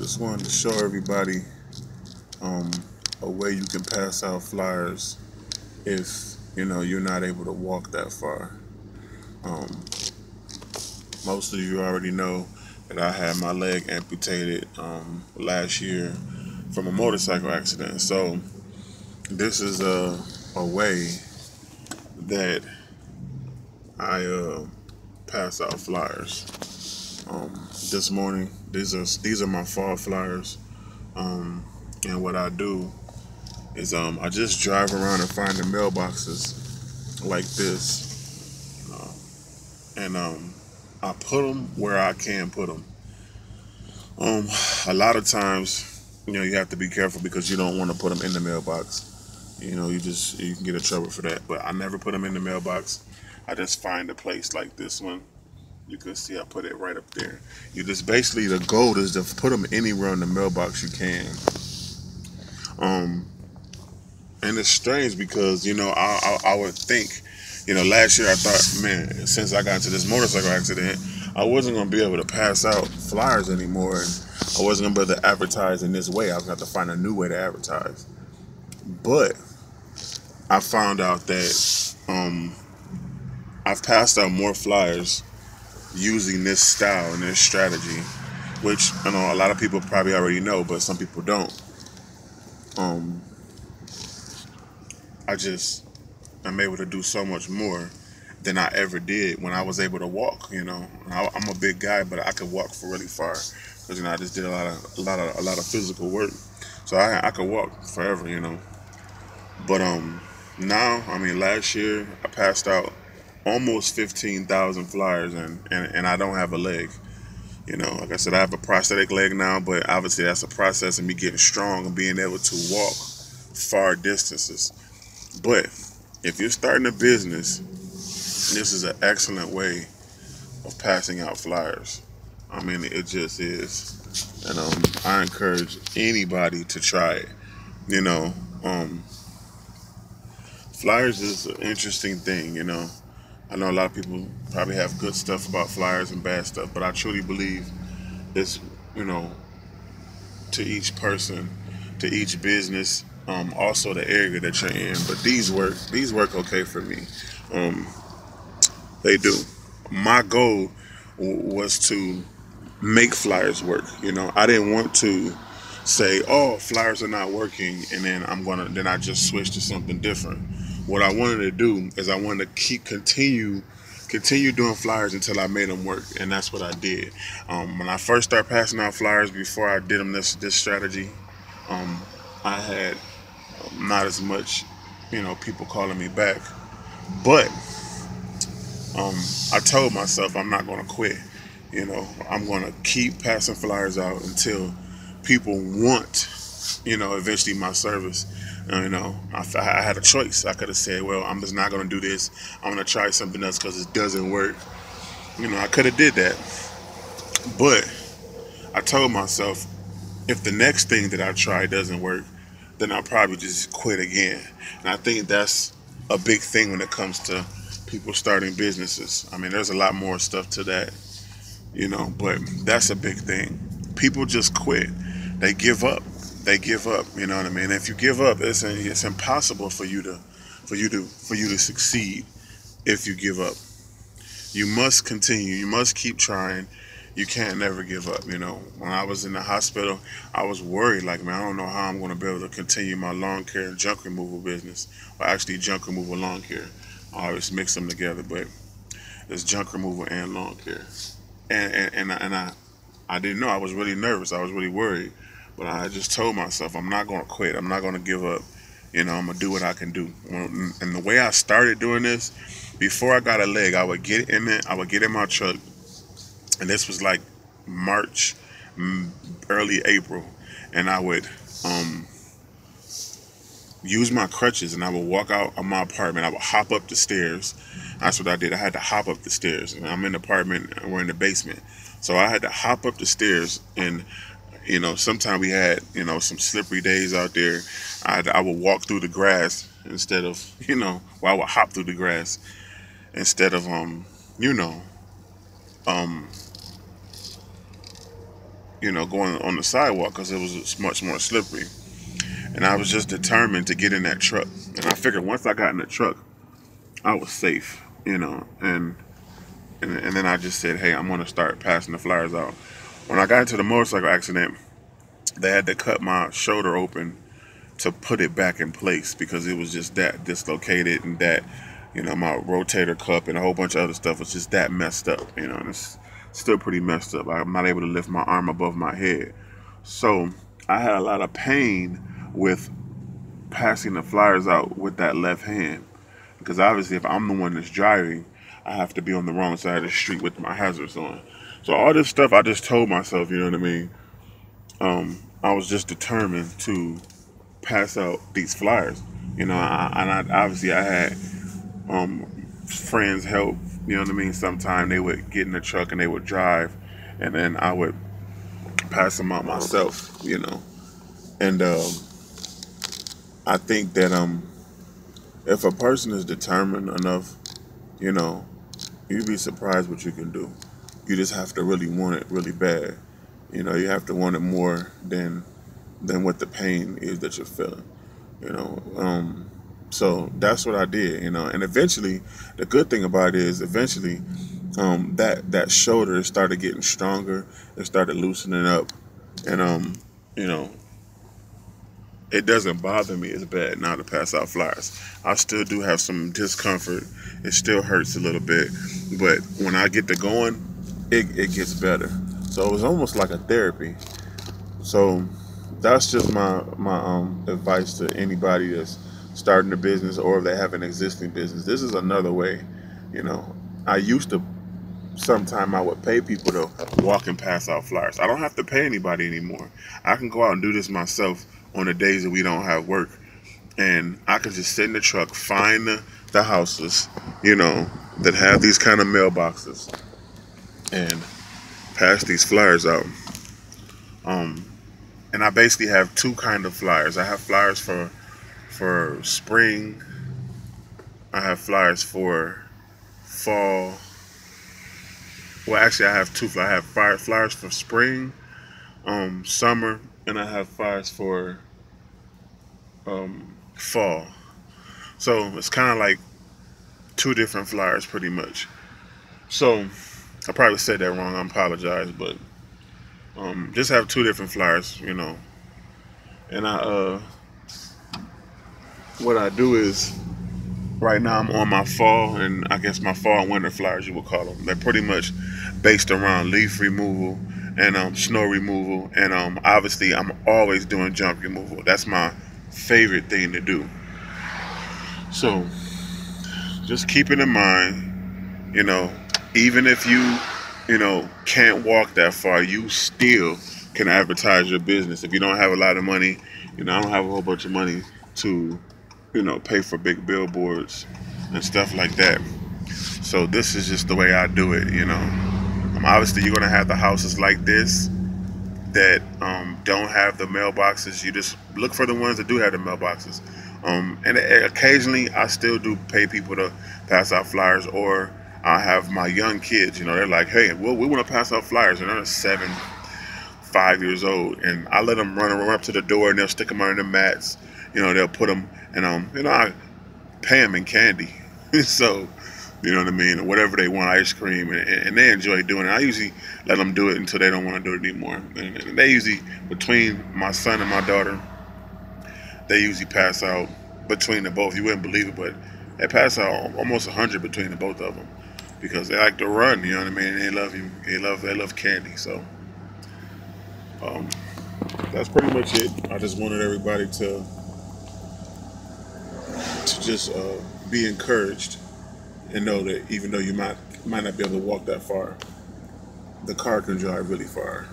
Just wanted to show everybody a way you can pass out flyers if you're not able to walk that far. Um, Most of you already know that I had my leg amputated last year from a motorcycle accident. So this is a way that I pass out flyers. This morning, these are my fall flyers, and what I do is I just drive around and find the mailboxes like this, and I put them where I can put them. A lot of times, you have to be careful because you don't want to put them in the mailbox. You can get in trouble for that. But I never put them in the mailbox. I just find a place like this one. You can see I put it right up there. You just basically, the goal is to put them anywhere in the mailbox you can. And it's strange because I would think, last year I thought, man, since I got into this motorcycle accident, I wasn't gonna be able to pass out flyers anymore, and I wasn't gonna be able to advertise in this way. I was gonna have to find a new way to advertise. But I found out that I've passed out more flyers using this style and this strategy, which I know a lot of people probably already know, but some people don't. I'm able to do so much more than I ever did when I was able to walk. I'm a big guy, but I could walk for really far because I just did a lot of physical work, so I could walk forever. But now, last year I passed out almost 15,000 flyers, and I don't have a leg. Like I said, I have a prosthetic leg now, but obviously that's a process of me getting strong and being able to walk far distances. But if you're starting a business, this is an excellent way of passing out flyers. It just is. And I encourage anybody to try it. Flyers is an interesting thing. I know a lot of people probably have good stuff about flyers and bad stuff, but I truly believe it's, to each person, to each business, also the area that you're in. But these work okay for me. They do. My goal was to make flyers work. I didn't want to say, "Oh, flyers are not working," and then I just switch to something different. What I wanted to do is I wanted to continue doing flyers until I made them work, and that's what I did. When I first started passing out flyers, before I did them this strategy, I had not as much, people calling me back, but I told myself I'm not going to quit. I'm going to keep passing flyers out until people want, eventually my service. I had a choice. I could have said, well, I'm just not going to do this. I'm going to try something else because it doesn't work. I could have did that. But I told myself, if the next thing that I try doesn't work, then I'll probably just quit again. And I think that's a big thing when it comes to people starting businesses. There's a lot more stuff to that, but that's a big thing. People just quit. They give up. You know what I mean? If you give up, it's impossible for you to succeed. If you give up, you must continue. You must keep trying. You can't never give up. When I was in the hospital, I was worried. Like, man, I don't know how I'm going to be able to continue my lawn care and junk removal business, or actually junk removal lawn care. I always mix them together, but it's junk removal and lawn care. And I didn't know. I was really nervous. I was really worried. But I just told myself, I'm not going to quit. I'm not going to give up. I'm going to do what I can do. And the way I started doing this, before I got a leg, I would get in my truck. And this was like March, early April. And I would use my crutches and I would walk out of my apartment. I would hop up the stairs. That's what I did. I had to hop up the stairs. And I'm in the apartment and we're in the basement. So I had to hop up the stairs, and sometimes we had, some slippery days out there. I would walk through the grass instead of, I would hop through the grass instead of, going on the sidewalk because it was much more slippery. And I was just determined to get in that truck. And I figured once I got in the truck, I was safe, and then I just said, hey, I'm gonna start passing the flyers out. When I got into the motorcycle accident, they had to cut my shoulder open to put it back in place because it was just that dislocated, and that, my rotator cuff and a whole bunch of other stuff was just that messed up, and it's still pretty messed up. I'm not able to lift my arm above my head. So I had a lot of pain with passing the flyers out with that left hand, because obviously if I'm the one that's driving, I have to be on the wrong side of the street with my hazards on. So all this stuff I just told myself, you know what I mean? I was just determined to pass out these flyers. Obviously I had friends help, you know what I mean? Sometimes they would get in the truck and they would drive, and then I would pass them out myself, And I think that if a person is determined enough, you'd be surprised what you can do. You just have to really want it really bad. You have to want it more than what the pain is that you're feeling. So that's what I did. And eventually, the good thing about it is eventually, that shoulder started getting stronger. It started loosening up, and it doesn't bother me as bad now to pass out flyers. I still do have some discomfort. It still hurts a little bit, but when I get to going, it gets better. So it was almost like a therapy. So that's just my advice to anybody that's starting a business, or if they have an existing business. This is another way. I used to, sometime I would pay people to walk and pass out flyers. I don't have to pay anybody anymore. I can go out and do this myself on the days that we don't have work, and I can just sit in the truck, find the houses, that have these kind of mailboxes, and pass these flyers out. And I basically have two kind of flyers. I have flyers for spring. I have flyers for fall. Well, actually, I have two. I have flyers for spring, summer, and I have flyers for fall. So it's kind of like two different flyers, pretty much. So I probably said that wrong. I apologize, but just have two different flyers, And what I do is, right now I'm on my fall, and I guess my fall and winter flyers, you would call them. They're pretty much based around leaf removal and snow removal, and obviously I'm always doing junk removal. That's my favorite thing to do. So just keep it in mind, even if you can't walk that far, you still can advertise your business. If you don't have a lot of money, I don't have a whole bunch of money to, pay for big billboards and stuff like that. So this is just the way I do it, Obviously, you're going to have the houses like this that don't have the mailboxes. You just look for the ones that do have the mailboxes. And occasionally, I still do pay people to pass out flyers, or I have my young kids, they're like, hey, well, we want to pass out flyers, and they're 7, 5 years old, and I let them run up to the door, and they'll stick them under the mats, they'll put them, and I pay them in candy. So, you know what I mean, or whatever they want, ice cream, and they enjoy doing it. I usually let them do it until they don't want to do it anymore. And they usually, between my son and my daughter, they usually pass out, between the both, you wouldn't believe it, but they pass out almost 100 between the both of them, because they like to run, you know what I mean? They love candy. So that's pretty much it. I just wanted everybody to just be encouraged, and know that even though you might not be able to walk that far, the car can drive really far.